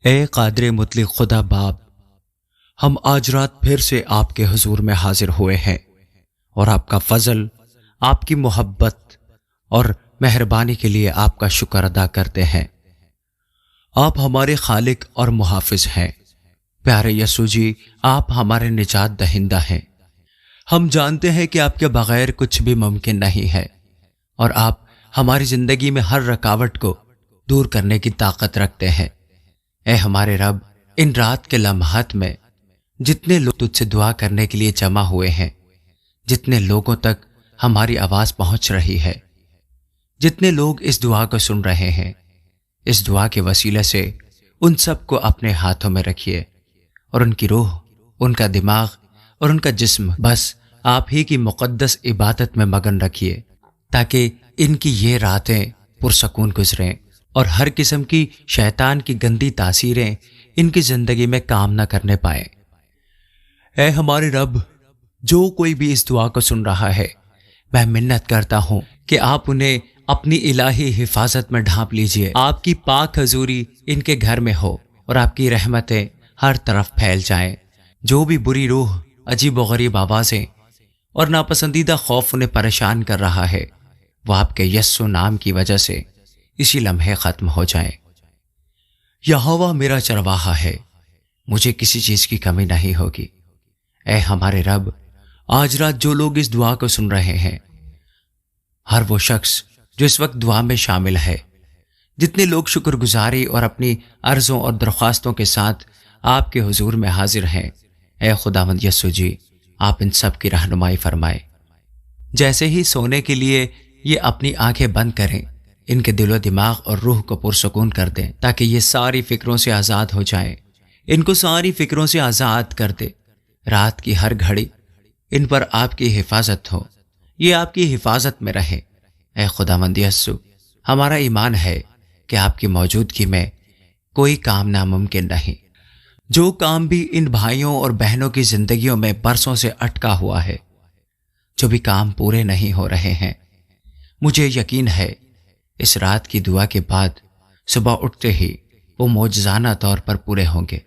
اے قادر مطلق خدا باپ، ہم آج رات پھر سے آپ کے حضور میں حاضر ہوئے ہیں اور آپ کا فضل، آپ کی محبت اور مہربانی کے لیے آپ کا شکر ادا کرتے ہیں۔ آپ ہمارے خالق اور محافظ ہیں۔ پیارے یسوع جی، آپ ہمارے نجات دہندہ ہیں۔ ہم جانتے ہیں کہ آپ کے بغیر کچھ بھی ممکن نہیں ہے، اور آپ ہماری زندگی میں ہر رکاوٹ کو دور کرنے کی طاقت رکھتے ہیں۔ اے ہمارے رب، ان رات کے لمحات میں جتنے لوگ تجھ سے دعا کرنے کے لیے جمع ہوئے ہیں، جتنے لوگوں تک ہماری آواز پہنچ رہی ہے، جتنے لوگ اس دعا کو سن رہے ہیں، اس دعا کے وسیلے سے ان سب کو اپنے ہاتھوں میں رکھیے، اور ان کی روح، ان کا دماغ اور ان کا جسم بس آپ ہی کی مقدس عبادت میں مگن رکھیے، تاکہ ان کی یہ راتیں پرسکون گزریں اور ہر قسم کی شیطان کی گندی تاثیریں ان کی زندگی میں کام نہ کرنے پائیں۔ اے ہمارے رب، جو کوئی بھی اس دعا کو سن رہا ہے، میں منت کرتا ہوں کہ آپ انہیں اپنی الہی حفاظت میں ڈھانپ لیجئے۔ آپ کی پاک حضوری ان کے گھر میں ہو اور آپ کی رحمتیں ہر طرف پھیل جائیں۔ جو بھی بری روح، عجیب و غریب آوازیں اور ناپسندیدہ خوف انہیں پریشان کر رہا ہے، وہ آپ کے یسوع نام کی وجہ سے اسی لمحے ختم ہو جائیں۔ یہوہ میرا چرواہا ہے، مجھے کسی چیز کی کمی نہیں ہوگی۔ اے ہمارے رب، آج رات جو لوگ اس دعا کو سن رہے ہیں، ہر وہ شخص جو اس وقت دعا میں شامل ہے، جتنے لوگ شکر گزاری اور اپنی عرضوں اور درخواستوں کے ساتھ آپ کے حضور میں حاضر ہیں، اے خداوند یسوع جی، آپ ان سب کی رہنمائی فرمائے۔ جیسے ہی سونے کے لیے یہ اپنی آنکھیں بند کریں، ان کے دل و دماغ اور روح کو پرسکون کر دیں، تاکہ یہ ساری فکروں سے آزاد ہو جائیں۔ ان کو ساری فکروں سے آزاد کر دے۔ رات کی ہر گھڑی ان پر آپ کی حفاظت ہو، یہ آپ کی حفاظت میں رہے۔ اے خداوند یسوع، ہمارا ایمان ہے کہ آپ کی موجودگی میں کوئی کام ناممکن نہیں۔ جو کام بھی ان بھائیوں اور بہنوں کی زندگیوں میں برسوں سے اٹکا ہوا ہے، جو بھی کام پورے نہیں ہو رہے ہیں، مجھے یقین ہے اس رات کی دعا کے بعد صبح اٹھتے ہی وہ معجزانہ طور پر پورے ہوں گے۔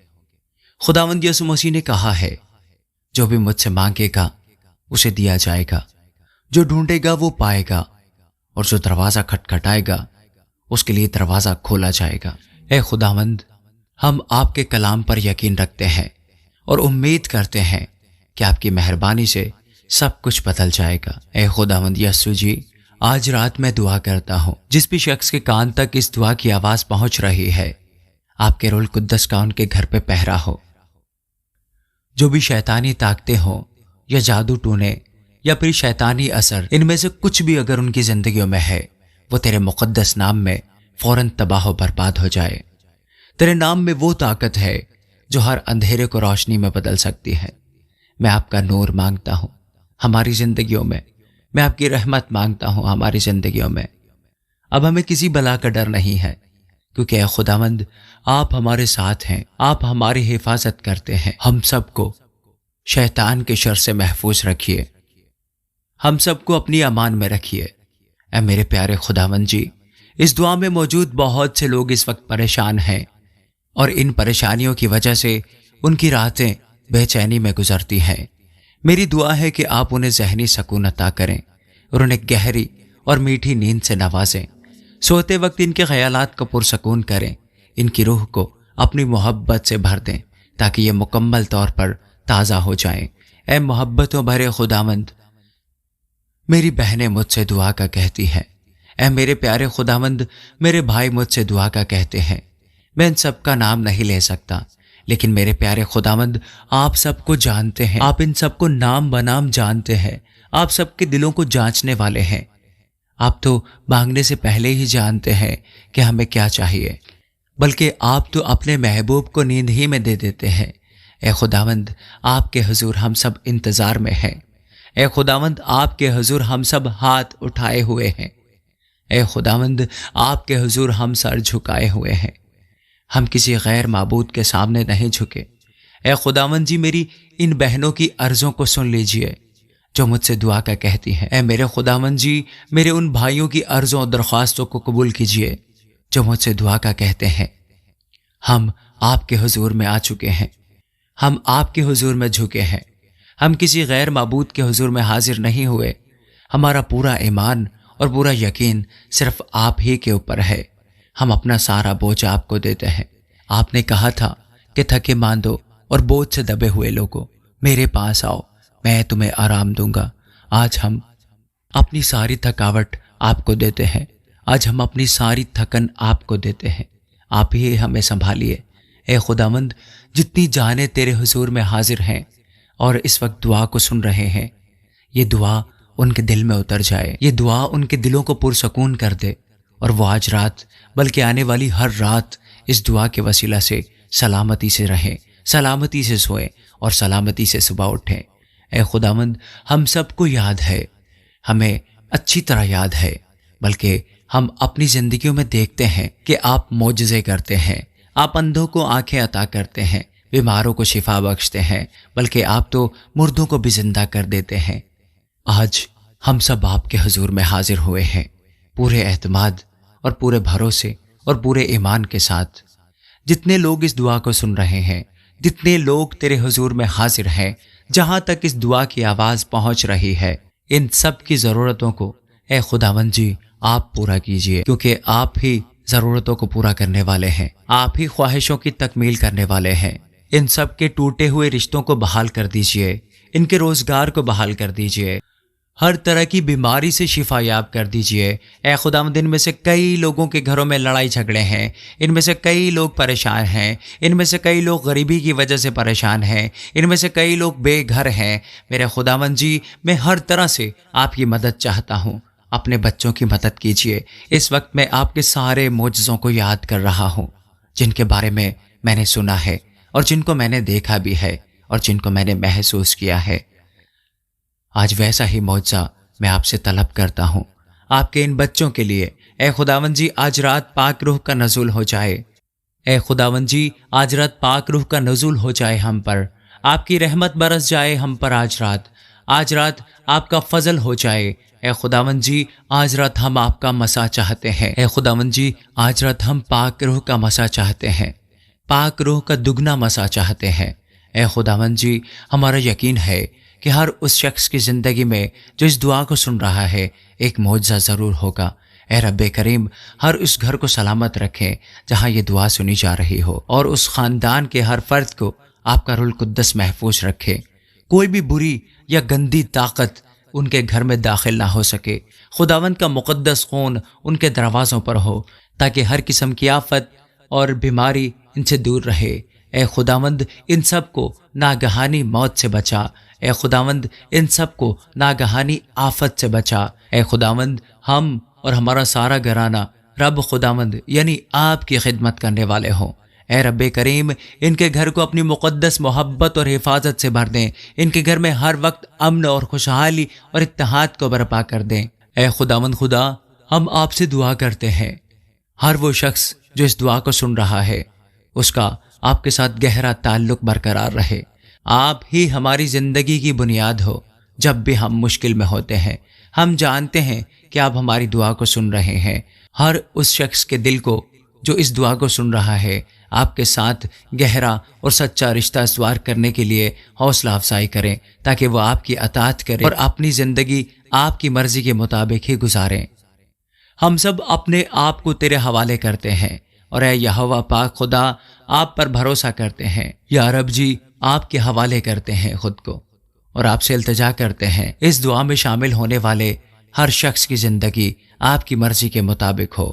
خداوند یسوع مسیح نے کہا ہے، جو بھی مجھ سے مانگے گا اسے دیا جائے گا، جو ڈھونڈے گا وہ پائے گا، اور جو دروازہ کھٹکھٹائے گا اس کے لیے دروازہ کھولا جائے گا۔ اے خداوند، ہم آپ کے کلام پر یقین رکھتے ہیں اور امید کرتے ہیں کہ آپ کی مہربانی سے سب کچھ بدل جائے گا۔ اے خداوند یسوع جی، آج رات میں دعا کرتا ہوں، جس بھی شخص کے کان تک اس دعا کی آواز پہنچ رہی ہے، آپ کے روح القدس کا ان کے گھر پہ پہرا ہو۔ جو بھی شیطانی طاقتیں ہوں یا جادو ٹونے یا پھر شیطانی اثر، ان میں سے کچھ بھی اگر ان کی زندگیوں میں ہے، وہ تیرے مقدس نام میں فوراً تباہ و برباد ہو جائے۔ تیرے نام میں وہ طاقت ہے جو ہر اندھیرے کو روشنی میں بدل سکتی ہے۔ میں آپ کا نور مانگتا ہوں ہماری زندگیوں میں، میں آپ کی رحمت مانگتا ہوں ہماری زندگیوں میں۔ اب ہمیں کسی بلا کا ڈر نہیں ہے، کیونکہ اے خداوند، آپ ہمارے ساتھ ہیں، آپ ہماری حفاظت کرتے ہیں۔ ہم سب کو شیطان کے شر سے محفوظ رکھیے، ہم سب کو اپنی امان میں رکھیے۔ اے میرے پیارے خداوند جی، اس دعا میں موجود بہت سے لوگ اس وقت پریشان ہیں، اور ان پریشانیوں کی وجہ سے ان کی راتیں بے چینی میں گزرتی ہیں۔ میری دعا ہے کہ آپ انہیں ذہنی سکون عطا کریں اور انہیں گہری اور میٹھی نیند سے نوازیں۔ سوتے وقت ان کے خیالات کو پرسکون کریں، ان کی روح کو اپنی محبت سے بھر دیں تاکہ یہ مکمل طور پر تازہ ہو جائیں۔ اے محبتوں بھرے خداوند، میری بہنیں مجھ سے دعا کا کہتی ہیں، اے میرے پیارے خداوند، میرے بھائی مجھ سے دعا کا کہتے ہیں۔ میں ان سب کا نام نہیں لے سکتا، لیکن میرے پیارے خداوند، آپ سب کو جانتے ہیں، آپ ان سب کو نام بنام جانتے ہیں، آپ سب کے دلوں کو جانچنے والے ہیں۔ آپ تو مانگنے سے پہلے ہی جانتے ہیں کہ ہمیں کیا چاہیے، بلکہ آپ تو اپنے محبوب کو نیند ہی میں دے دیتے ہیں۔ اے خداوند، آپ کے حضور ہم سب انتظار میں ہیں۔ اے خداوند، آپ کے حضور ہم سب ہاتھ اٹھائے ہوئے ہیں۔ اے خداوند، آپ کے حضور ہم سر جھکائے ہوئے ہیں۔ ہم کسی غیر معبود کے سامنے نہیں جھکے۔ اے خداوند جی، میری ان بہنوں کی عرضوں کو سن لیجئے جو مجھ سے دعا کا کہتی ہیں۔ اے میرے خداوند جی، میرے ان بھائیوں کی عرضوں اور درخواستوں کو قبول کیجئے جو مجھ سے دعا کا کہتے ہیں۔ ہم آپ کے حضور میں آ چکے ہیں، ہم آپ کے حضور میں جھکے ہیں، ہم کسی غیر معبود کے حضور میں حاضر نہیں ہوئے۔ ہمارا پورا ایمان اور پورا یقین صرف آپ ہی کے اوپر ہے۔ ہم اپنا سارا بوجھ آپ کو دیتے ہیں۔ آپ نے کہا تھا کہ تھکے ماندو اور بوجھ سے دبے ہوئے لوگوں، میرے پاس آؤ، میں تمہیں آرام دوں گا۔ آج ہم اپنی ساری تھکاوٹ آپ کو دیتے ہیں، آج ہم اپنی ساری تھکن آپ کو دیتے ہیں۔ آپ ہی ہمیں سنبھالیے۔ اے خداوند، جتنی جانیں تیرے حضور میں حاضر ہیں اور اس وقت دعا کو سن رہے ہیں، یہ دعا ان کے دل میں اتر جائے، یہ دعا ان کے دلوں کو پرسکون کر دے، اور وہ آج رات بلکہ آنے والی ہر رات اس دعا کے وسیلہ سے سلامتی سے رہیں، سلامتی سے سوئیں اور سلامتی سے صبح اٹھیں۔ اے خداوند، ہم سب کو یاد ہے، ہمیں اچھی طرح یاد ہے، بلکہ ہم اپنی زندگیوں میں دیکھتے ہیں کہ آپ معجزے کرتے ہیں، آپ اندھوں کو آنکھیں عطا کرتے ہیں، بیماروں کو شفا بخشتے ہیں، بلکہ آپ تو مردوں کو بھی زندہ کر دیتے ہیں۔ آج ہم سب آپ کے حضور میں حاضر ہوئے ہیں، پورے اعتماد اور پورے بھروسے اور پورے ایمان کے ساتھ۔ جتنے لوگ اس دعا کو سن رہے ہیں، جتنے لوگ تیرے حضور میں حاضر ہیں، جہاں تک اس دعا کی آواز پہنچ رہی ہے، ان سب کی ضرورتوں کو اے خداوند جی آپ پورا کیجئے، کیونکہ آپ ہی ضرورتوں کو پورا کرنے والے ہیں، آپ ہی خواہشوں کی تکمیل کرنے والے ہیں۔ ان سب کے ٹوٹے ہوئے رشتوں کو بحال کر دیجئے، ان کے روزگار کو بحال کر دیجئے، ہر طرح کی بیماری سے شفا یاب کر دیجئے۔ اے خداوند، ان میں سے کئی لوگوں کے گھروں میں لڑائی جھگڑے ہیں، ان میں سے کئی لوگ پریشان ہیں، ان میں سے کئی لوگ غریبی کی وجہ سے پریشان ہیں، ان میں سے کئی لوگ بے گھر ہیں۔ میرے خداوند جی، میں ہر طرح سے آپ کی مدد چاہتا ہوں، اپنے بچوں کی مدد کیجئے۔ اس وقت میں آپ کے سارے معجزوں کو یاد کر رہا ہوں، جن کے بارے میں نے سنا ہے اور جن کو میں نے دیکھا بھی ہے اور جن کو میں نے محسوس کیا ہے۔ آج ویسا ہی معجزہ میں آپ سے طلب کرتا ہوں آپ کے ان بچوں کے لیے۔ اے خداوند جی، آج رات پاک روح کا نزول ہو جائے۔ اے خداوند جی، آج رات پاک روح کا نزول ہو جائے ہم پر، آپ کی رحمت برس جائے ہم پر۔ آج رات آپ کا فضل ہو جائے۔ اے خداوند جی، آج رات ہم آپ کا مسا چاہتے ہیں۔ اے خداوند جی، آج رات ہم پاک روح کا مسا چاہتے ہیں، پاک روح کا دگنا مسا چاہتے ہیں۔ اے خداوند جی، ہمارا یقین ہے کہ ہر اس شخص کی زندگی میں جو اس دعا کو سن رہا ہے ایک معجزہ ضرور ہوگا۔ اے رب کریم، ہر اس گھر کو سلامت رکھیں جہاں یہ دعا سنی جا رہی ہو، اور اس خاندان کے ہر فرد کو آپ کا روح القدس محفوظ رکھے۔ کوئی بھی بری یا گندی طاقت ان کے گھر میں داخل نہ ہو سکے۔ خداوند کا مقدس خون ان کے دروازوں پر ہو تاکہ ہر قسم کی آفت اور بیماری ان سے دور رہے۔ اے خداوند، ان سب کو ناگہانی موت سے بچا۔ اے خداوند، ان سب کو ناگہانی آفت سے بچا۔ اے خداوند، ہم اور ہمارا سارا گھرانہ رب خداوند یعنی آپ کی خدمت کرنے والے ہوں۔ اے رب کریم، ان کے گھر کو اپنی مقدس محبت اور حفاظت سے بھر دیں۔ ان کے گھر میں ہر وقت امن اور خوشحالی اور اتحاد کو برپا کر دیں۔ اے خداوند خدا، ہم آپ سے دعا کرتے ہیں، ہر وہ شخص جو اس دعا کو سن رہا ہے اس کا آپ کے ساتھ گہرا تعلق برقرار رہے۔ آپ ہی ہماری زندگی کی بنیاد ہو جب بھی ہم مشکل میں ہوتے ہیں۔ ہم جانتے ہیں کہ آپ ہماری دعا کو سن رہے ہیں۔ ہر اس شخص کے دل کو جو اس دعا کو سن رہا ہے آپ کے ساتھ گہرا اور سچا رشتہ استوار کرنے کے لیے حوصلہ افزائی کریں، تاکہ وہ آپ کی اطاعت کریں اور اپنی زندگی آپ کی مرضی کے مطابق ہی گزاریں۔ ہم سب اپنے آپ کو تیرے حوالے کرتے ہیں، اور اے یہوہ پاک خدا، آپ پر بھروسہ کرتے ہیں۔ یا رب جی، آپ کے حوالے کرتے ہیں خود کو، اور آپ سے التجا کرتے ہیں اس دعا میں شامل ہونے والے ہر شخص کی زندگی آپ کی مرضی کے مطابق ہو۔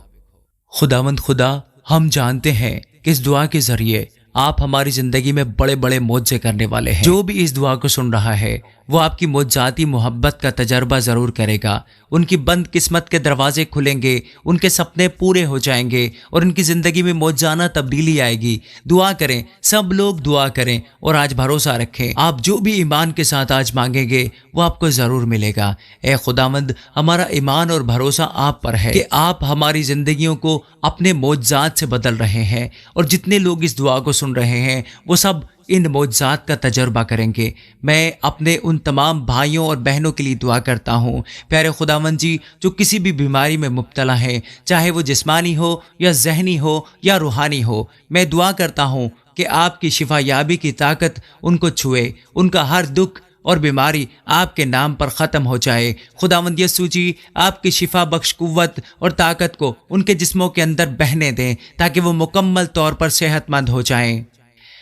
خداوند خدا، ہم جانتے ہیں کہ اس دعا کے ذریعے آپ ہماری زندگی میں بڑے بڑے معجزے کرنے والے ہیں۔ جو بھی اس دعا کو سن رہا ہے وہ آپ کی معجزاتی محبت کا تجربہ ضرور کرے گا۔ ان کی بند قسمت کے دروازے کھلیں گے، ان کے سپنے پورے ہو جائیں گے، اور ان کی زندگی میں معجزانہ تبدیلی آئے گی۔ دعا کریں، سب لوگ دعا کریں، اور آج بھروسہ رکھیں آپ جو بھی ایمان کے ساتھ آج مانگیں گے وہ آپ کو ضرور ملے گا۔ اے خداوند، ہمارا ایمان اور بھروسہ آپ پر ہے کہ آپ ہماری زندگیوں کو اپنے معجزات سے بدل رہے ہیں، اور جتنے لوگ اس دعا کو سن رہے ہیں وہ سب ان معجزات کا تجربہ کریں گے۔ میں اپنے ان تمام بھائیوں اور بہنوں کے لیے دعا کرتا ہوں پیارے خداوند جی، جو کسی بھی بیماری میں مبتلا ہیں، چاہے وہ جسمانی ہو یا ذہنی ہو یا روحانی ہو۔ میں دعا کرتا ہوں کہ آپ کی شفا یابی کی طاقت ان کو چھوئے، ان کا ہر دکھ اور بیماری آپ کے نام پر ختم ہو جائے۔ خداوند یسوع جی آپ کی شفا بخش قوت اور طاقت کو ان کے جسموں کے اندر بہنے دیں تاکہ وہ مکمل طور پر صحت مند ہو جائیں۔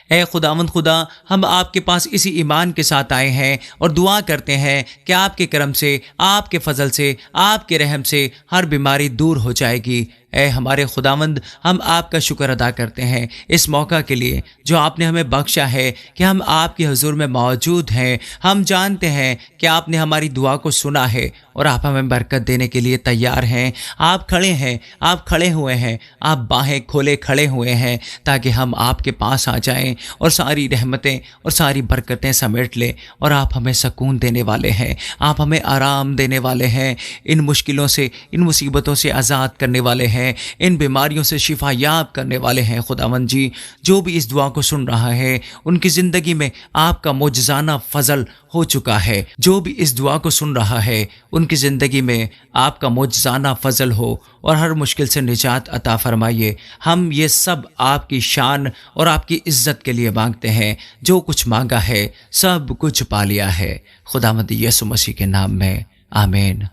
اے خداوند خدا، ہم آپ کے پاس اسی ایمان کے ساتھ آئے ہیں اور دعا کرتے ہیں کہ آپ کے کرم سے، آپ کے فضل سے، آپ کے رحم سے ہر بیماری دور ہو جائے گی۔ اے ہمارے خداوند، ہم آپ کا شکر ادا کرتے ہیں اس موقع کے لیے جو آپ نے ہمیں بخشا ہے کہ ہم آپ کے حضور میں موجود ہیں۔ ہم جانتے ہیں کہ آپ نے ہماری دعا کو سنا ہے اور آپ ہمیں برکت دینے کے لیے تیار ہیں۔ آپ کھڑے ہیں، آپ کھڑے ہوئے ہیں، آپ باہیں کھولے کھڑے ہوئے ہیں تاکہ ہم آپ کے پاس آ جائیں اور ساری رحمتیں اور ساری برکتیں سمیٹ لیں، اور آپ ہمیں سکون دینے والے ہیں، آپ ہمیں آرام دینے والے ہیں، ان مشکلوں سے، ان مصیبتوں سے آزاد کرنے والے ہیں، ان بیماریوں سے شفا یاب کرنے والے ہیں۔ خداوند جی، جو بھی اس دعا کو سن رہا ہے ان کی زندگی میں آپ کا معجزانہ فضل ہو چکا ہے۔ جو بھی اس دعا کو سن رہا ہے ان کی زندگی میں آپ کا معجزانہ فضل ہو اور ہر مشکل سے نجات عطا فرمائیے۔ ہم یہ سب آپ کی شان اور آپ کی عزت کے لیے مانگتے ہیں۔ جو کچھ مانگا ہے سب کچھ پا لیا ہے۔ خداوند یسوع مسیح کے نام میں آمین۔